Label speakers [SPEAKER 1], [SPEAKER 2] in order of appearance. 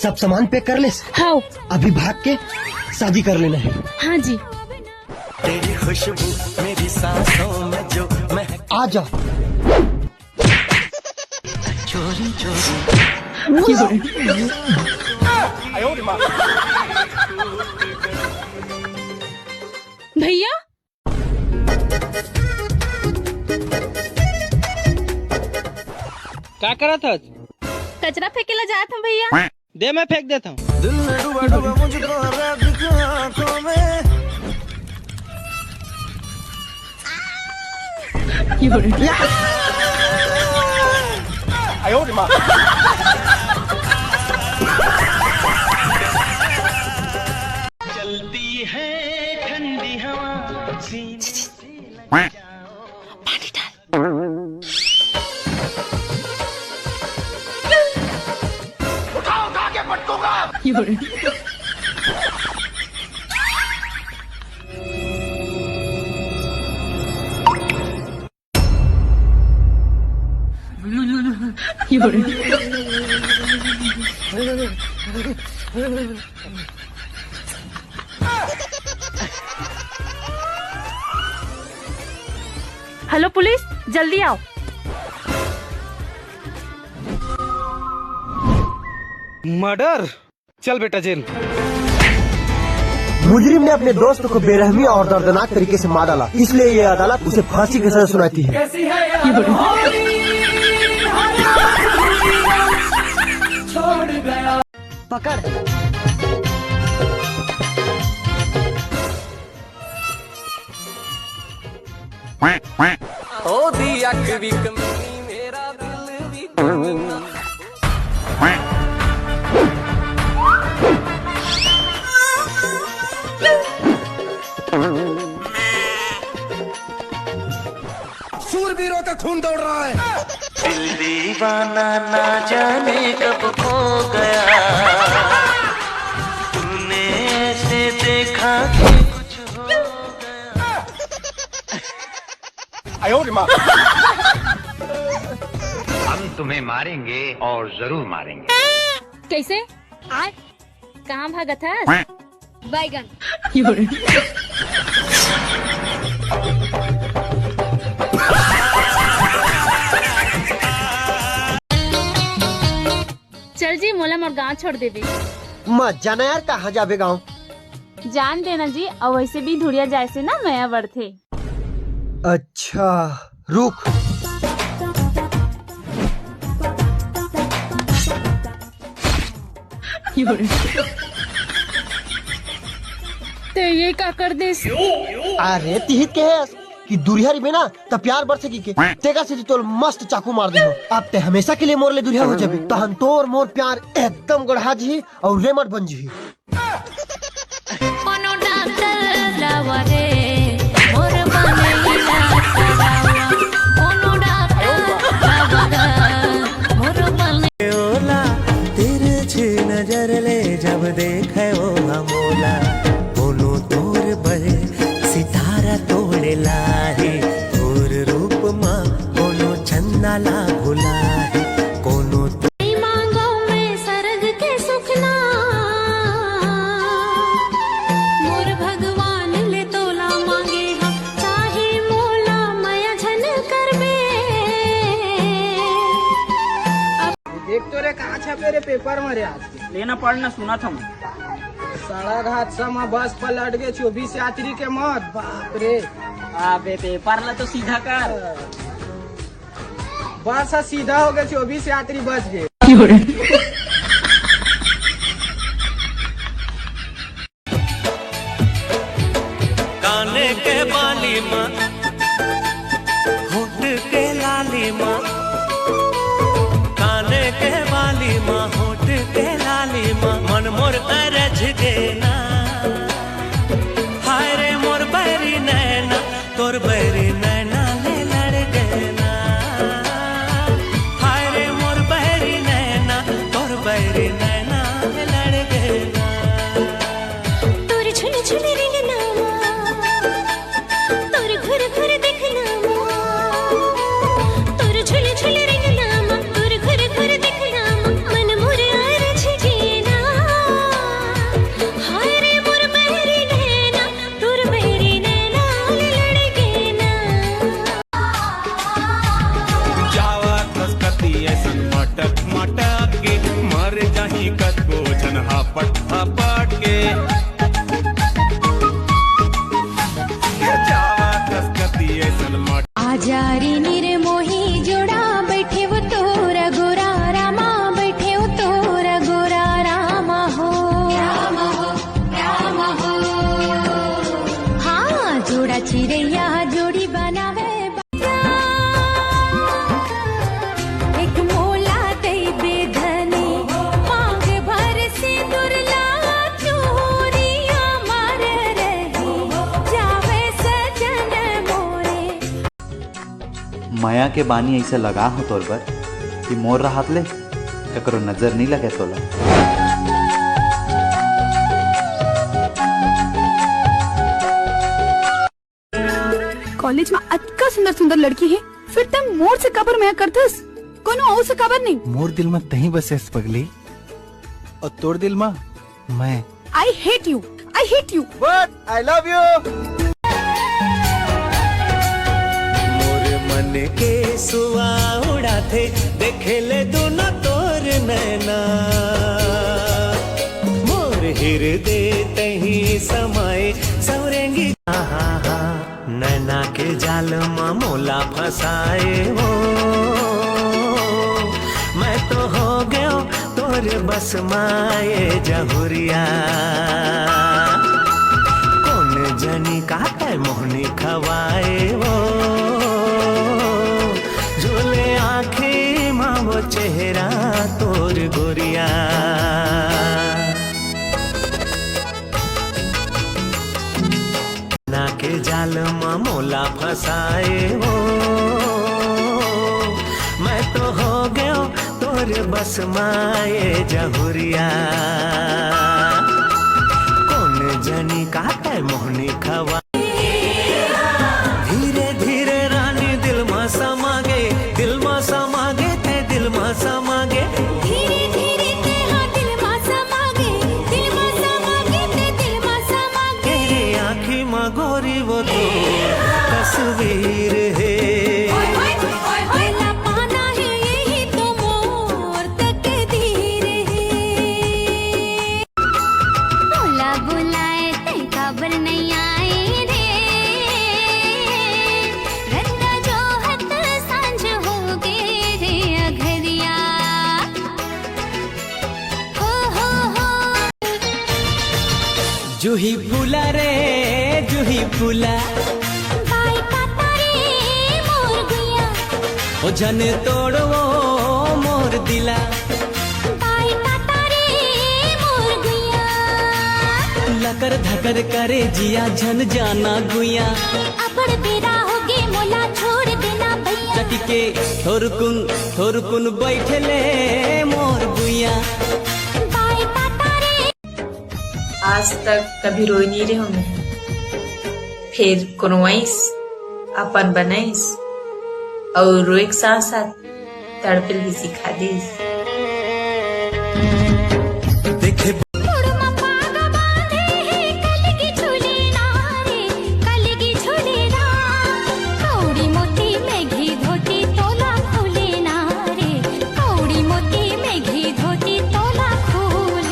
[SPEAKER 1] सब सामान पैक कर ले।
[SPEAKER 2] हाँ
[SPEAKER 1] अभी भाग के शादी कर लेना है।
[SPEAKER 2] हाँ जी।
[SPEAKER 3] तेरी खुशबू मेरी सांसों में जो मैं
[SPEAKER 1] आ जा।
[SPEAKER 3] चोरी चोरी
[SPEAKER 2] भैया
[SPEAKER 4] क्या करा था?
[SPEAKER 2] कचरा फेंकेला जात हम भैया।
[SPEAKER 4] दे मैं फेंक देता हूँ।
[SPEAKER 3] दिल में डूबा डूबा मुझको रात की आंखों में। चलती है ठंडी हवा सीने से लग जाओ।
[SPEAKER 2] पानी डाल।
[SPEAKER 3] उठा के पटकूंगा।
[SPEAKER 2] हेलो पुलिस, जल्दी आओ।
[SPEAKER 4] मर्डर? चल बेटा जेल।
[SPEAKER 1] मुजरिम ने अपने दोस्त को बेरहमी और दर्दनाक तरीके से मार डाला, इसलिए ये अदालत उसे फांसी की सजा सुनाती है। पकड़।
[SPEAKER 3] ओ दिया कभी कमी मेरा दिल भी कमीना। शूरवीरों का खून दौड़ रहा है। दिल दीवाना ना जाने कब खो गया। तूने ऐसे देखा कि कुछ हो गया।
[SPEAKER 5] हम तुम्हें मारेंगे और जरूर मारेंगे।
[SPEAKER 2] कैसे? आज कहाँ भागा था? बैगन। चल जी, मोला मोर गाँव छोड़ दे।
[SPEAKER 1] मत जाना यार, कहाँ जाबे गाँव।
[SPEAKER 2] जान देना जी, और वैसे भी धुरिया जाए से ना नया बढ़ते।
[SPEAKER 1] अच्छा रुक।
[SPEAKER 2] तो ये का कर दे?
[SPEAKER 1] अरे तिहित के है कि दुरिया में ना त प्यार बढ़ सकी के तेगा से तोल मस्त चाकू मार दे। अब ते हमेशा के लिए मोर ले दुरिया हो जाबे, तो हम तोर मोर प्यार एकदम गढ़ा जी और रेमट बन जी।
[SPEAKER 3] नजर ले जब देखे वो हमोला, कोनो तोर बहे सितारा तोड़े लाहे। तोर रूप माँ कोनो चंदा ला भुला है। कोनो
[SPEAKER 2] मांगो में सरग के सुखना, मोर भगवान ले तोला मांगे हम, चाहे मोला माया झन करबे।
[SPEAKER 4] देख तो रे कहाँ छपे रे पेपर में रे आज लेना पढ़ना सुना था मैं।
[SPEAKER 6] सड़क हादसा में बस पलट गए 24 यात्री के मौत। बाप रे।
[SPEAKER 4] अबे पेपर ला तो सीधा कर।
[SPEAKER 6] बस सीधा हो गए 24 यात्री बच गए।
[SPEAKER 3] काने के बाली माँ होठ के लाली माँ। काने के बाली माँ होठ के लाली माँ। मन मोर अरझ गेना। हाय रे मोर बैरी नैना, तोर बैरी नैना ले लड़ गेना। हाय रे मोर बैरी नैना, तोर
[SPEAKER 7] मटक मटक के मर जाही कतको जन हापट हापट के जावा कसकती ऐसन मट
[SPEAKER 2] आजारी निर्मोही जोड़ा बैठे वो तोरा गोरा रामा बैठे वो तोरा गोरा रामा हो हाँ जोड़ा चिड़ैया जोड़ी बनावे एक मोला दे बेधनी मांग भर से दुर्ला चोरिया मार रही जावे सजन मोरे।
[SPEAKER 8] माया के बानी ऐसे लगा हो तोर पर कि मोर राहत ले ककरो नजर नहीं लगे तोला।
[SPEAKER 9] कॉलेज में अतका सुंदर सुंदर लड़की है फिर तुम मोर से कबर में करतस कोनो और से कबर नहीं।
[SPEAKER 10] मोर दिल में तही बसेस पगली और तोर दिल में मैं।
[SPEAKER 9] I hate you
[SPEAKER 1] but I love you.
[SPEAKER 3] मोर मन के सुआ उड़ाथे देखे ले दोनों तोर नैना मोर हृदय तही समाए सौरेंगी नैना के जाल में मोला फसाए हो मैं तो हो गया तोर बस माए जहुरिया कौन जनी का मोहनी खवाए हो झूले आँखें माँ वो चेहरा तोर गोरिया ना के जाल में मोला फसाए हो मैं तो हो गया तोर बस माए जहुरिया कौन जनी का मोहनी खवा धीरे धीरे रानी दिल में समा गे ते दिल में समा गे
[SPEAKER 2] धीरे धीरे ते हाँ दिल मा समा गे ते दिल मा समा गे।
[SPEAKER 3] तेरे आँखी में गोरी वो तो तस्वीर है
[SPEAKER 2] पहला पाना है यही तो मोर तकदीर है। बोला बुलाए ते खबर नहीं आई रे रंदा जो हत सांझ हो गे रे अघरिया हो
[SPEAKER 3] जूही फूला रे जूही फूला
[SPEAKER 2] बाई काता रे मोर गुया
[SPEAKER 3] ओ जन तोड़वो मोर दिला
[SPEAKER 2] बाई काता रे मोर गुया
[SPEAKER 3] लकर धकर करे जिया झन जाना गुया
[SPEAKER 2] अबड़ बेरा होगे मोला छोड़ देना भैया
[SPEAKER 3] चटी के थोरकुन बैठले मोर गुया
[SPEAKER 2] बाई काता रे।
[SPEAKER 11] आज तक कभी रोई नहीं रहे हमें फिर कुनवाइस अपन बनाइस और रोए के साथ साथ तड़पिल भी सिखा दीस।